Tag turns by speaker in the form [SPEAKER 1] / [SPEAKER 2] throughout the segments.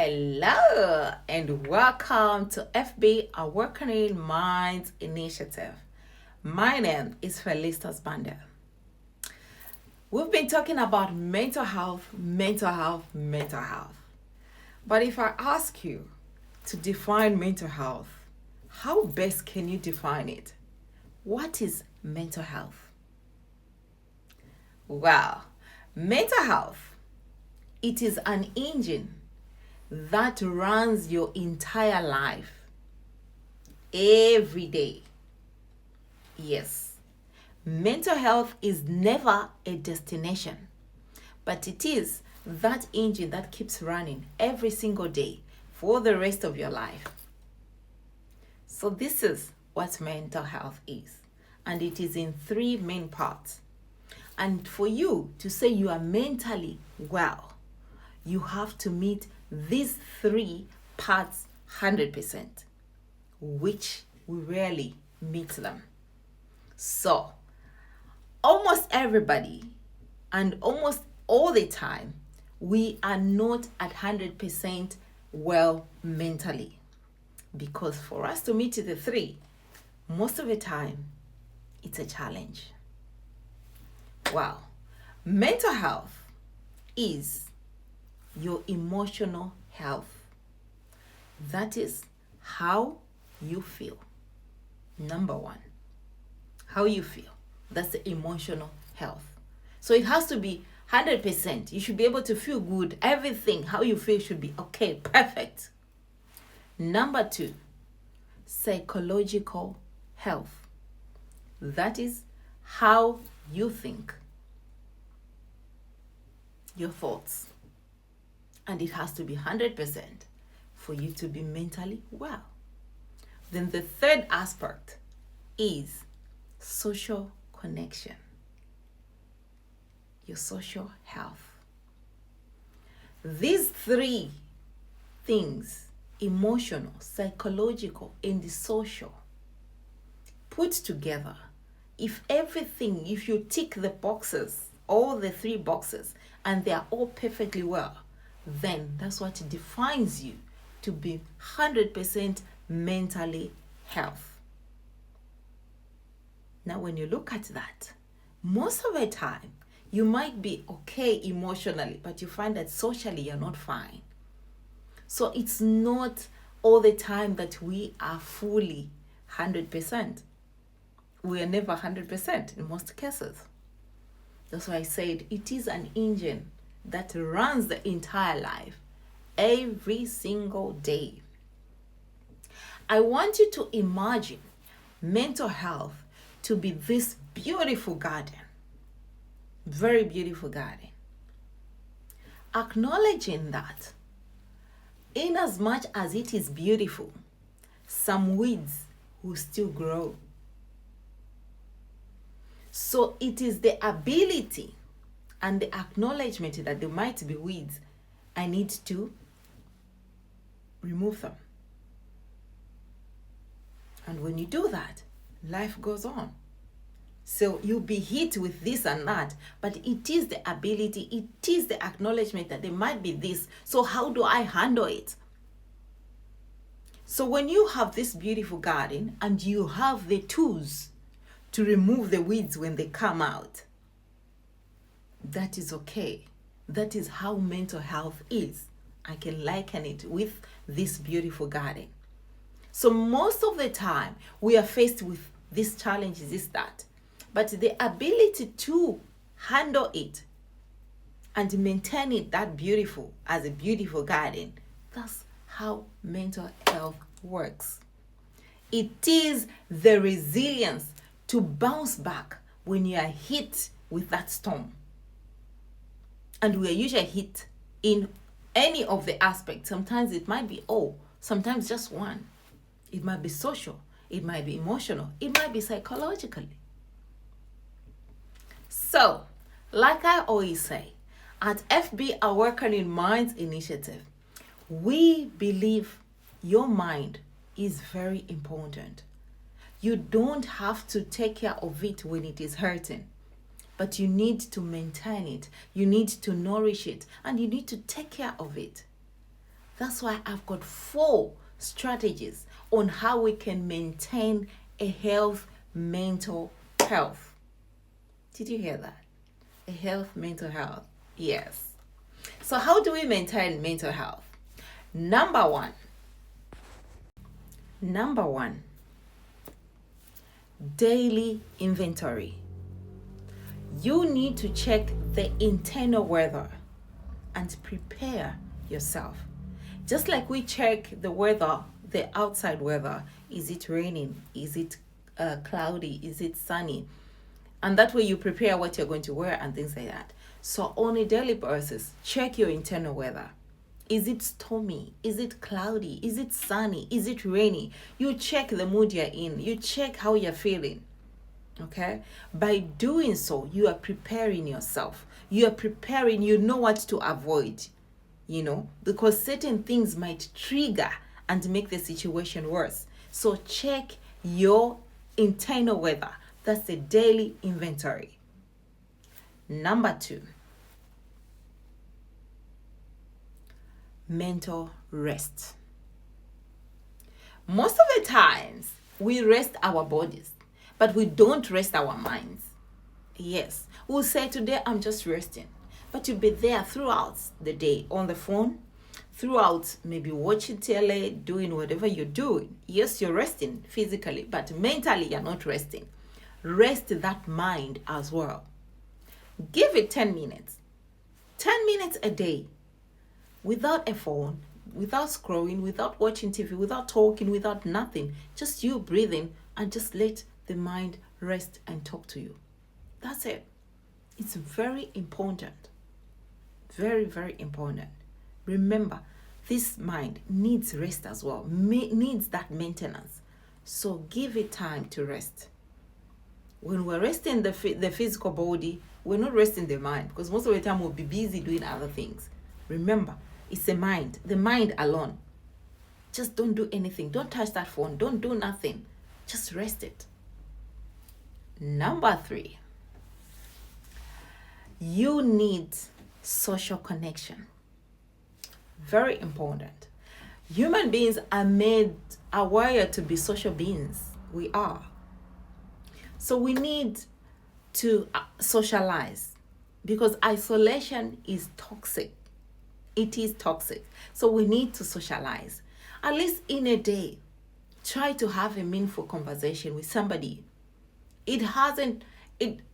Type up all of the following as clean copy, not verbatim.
[SPEAKER 1] Hello and welcome to FB Awakening Minds Initiative. My name is Felicitas Banda. We've been talking about mental health. But if I ask you to define mental health, how best can you define it? What is mental health? Well, mental health, it is an engine that runs your entire life every day. Yes, mental health is never a destination, but it is that engine that keeps running every single day for the rest of your life. So this is what mental health is, and it is in three main parts. And for you to say you are mentally well, you have to meet these three parts 100%, which we rarely meet them. So, almost everybody and almost all the time, we are not at 100% well mentally. Because for us to meet the three, most of the time, it's a challenge. Wow. Mental health is your emotional health. That is how you feel. Number one, how you feel. That's the emotional health. So it has to be 100%. You should be able to feel good. Everything, how you feel should be okay, perfect. Number two, psychological health. That is how you think. Your thoughts. And it has to be 100% for you to be mentally well. Then the third aspect is social connection. Your social health. These three things, emotional, psychological, and the social, put together, if you tick the boxes, all the three boxes, and they are all perfectly well, then that's what defines you to be 100% mentally healthy. Now, when you look at that, most of the time, you might be okay emotionally, but you find that socially you're not fine. So it's not all the time that we are fully 100%. We are never 100% in most cases. That's why I said it is an engine that runs the entire life every single day. I want you to imagine mental health to be this beautiful garden, very beautiful garden. Acknowledging that in as much as it is beautiful, some weeds will still grow. So it is the ability and the acknowledgement that there might be weeds. I need to remove them. And when you do that, life goes on. So you'll be hit with this and that, but it is the ability, it is the acknowledgement that there might be this. So how do I handle it? So when you have this beautiful garden and you have the tools to remove the weeds when they come out, that is okay. That is how mental health is. I can liken it with this beautiful garden. So most of the time, we are faced with these challenges, is that. But the ability to handle it and maintain it that beautiful as a beautiful garden, that's how mental health works. It is the resilience to bounce back when you are hit with that storm. And we are usually hit in any of the aspects. Sometimes it might be all, sometimes just one. It might be social, it might be emotional, it might be psychologically. So, like I always say, at FB Awakening Minds Initiative, we believe your mind is very important. You don't have to take care of it when it is hurting, but you need to maintain it. You need to nourish it, and you need to take care of it. That's why I've got 4 strategies on how we can maintain a mental health. Did you hear that? A mental health. Yes. So how do we maintain mental health? Number one, daily inventory. You need to check the internal weather and prepare yourself. Just like we check the weather, the outside weather. Is it raining? Is it cloudy? Is it sunny? And that way you prepare what you're going to wear and things like that. So on a daily basis, check your internal weather. Is it stormy? Is it cloudy? Is it sunny? Is it rainy? You check the mood you're in. You check how you're feeling. Okay? By doing so, you are preparing yourself. You are preparing, you know what to avoid, because certain things might trigger and make the situation worse. So check your internal weather. That's the daily inventory. Number 2, mental rest. Most of the times, we rest our bodies, but we don't rest our minds. Yes, we'll say today I'm just resting, but you'll be there throughout the day on the phone, throughout maybe watching tele, doing whatever you're doing. Yes, you're resting physically, but mentally you're not resting. Rest that mind as well. Give it 10 minutes. 10 minutes a day. Without a phone, without scrolling, without watching TV, without talking, without nothing. Just you breathing and just let the mind rest and talk to you. That's it. It's very important. Very, very important. Remember, this mind needs rest as well. Needs that maintenance. So give it time to rest. When we're resting the physical body, we're not resting the mind, because most of the time we'll be busy doing other things. Remember, it's the mind alone. Just don't do anything. Don't touch that phone. Don't do nothing. Just rest it. Number 3, you need social connection. Very important. Human beings are wired to be social beings. We are. So we need to socialize, because isolation is toxic. It is toxic. So we need to socialize. At least in a day, try to have a meaningful conversation with somebody. It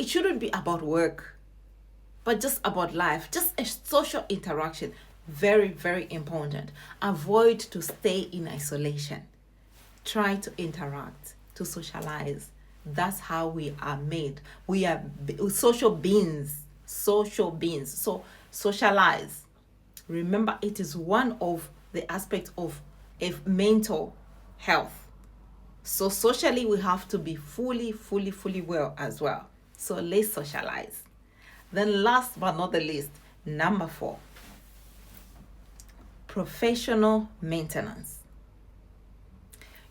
[SPEAKER 1] shouldn't be about work, but just about life, just a social interaction. Very, very important. Avoid to stay in isolation. Try to interact, to socialize. That's how we are made. We are social beings. So socialize. Remember, it is one of the aspects of a mental health. So socially, we have to be fully well as well. So let's socialize. Then last but not the least, number 4, professional maintenance.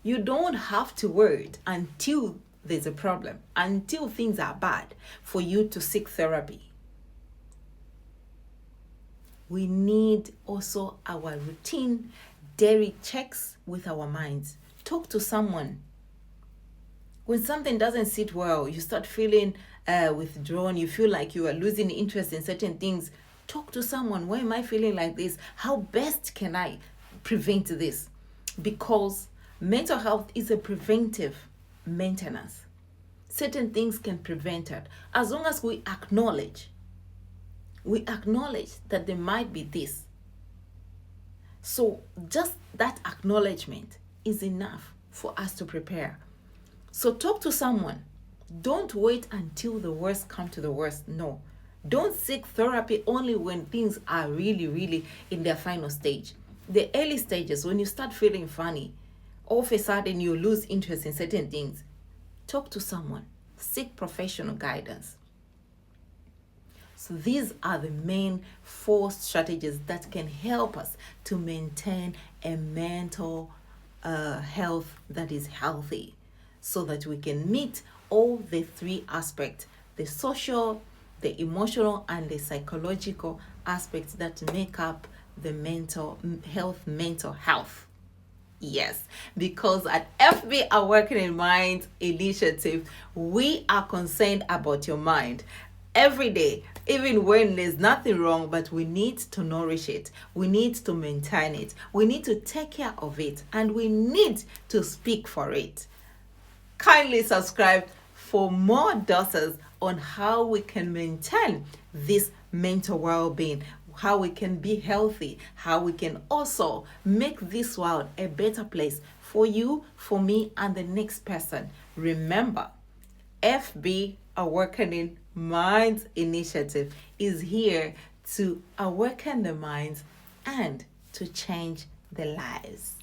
[SPEAKER 1] You don't have to wait until there's a problem, until things are bad, for you to seek therapy. We need also our routine daily checks with our minds. Talk to someone. When something doesn't sit well, you start feeling withdrawn, you feel like you are losing interest in certain things, talk to someone. Why am I feeling like this? How best can I prevent this? Because mental health is a preventive maintenance. Certain things can prevent it. As long as we acknowledge that there might be this. So just that acknowledgement is enough for us to prepare. So talk to someone. Don't wait until the worst come to the worst. No. Don't seek therapy only when things are really in their final stage. The early stages, when you start feeling funny, all of a sudden you lose interest in certain things, talk to someone. Seek professional guidance. So these are the main 4 strategies that can help us to maintain a mental health that is healthy, so that we can meet all the 3 aspects, the social, the emotional, and the psychological aspects that make up the mental health. Yes, because at FB Awakening Minds Initiative, we are concerned about your mind every day, even when there's nothing wrong, but we need to nourish it. We need to maintain it. We need to take care of it, and we need to speak for it. Kindly subscribe for more doses on how we can maintain this mental well-being, how we can be healthy, how we can also make this world a better place for you, for me, and the next person. Remember, FB Awakening Minds Initiative is here to awaken the minds and to change the lives.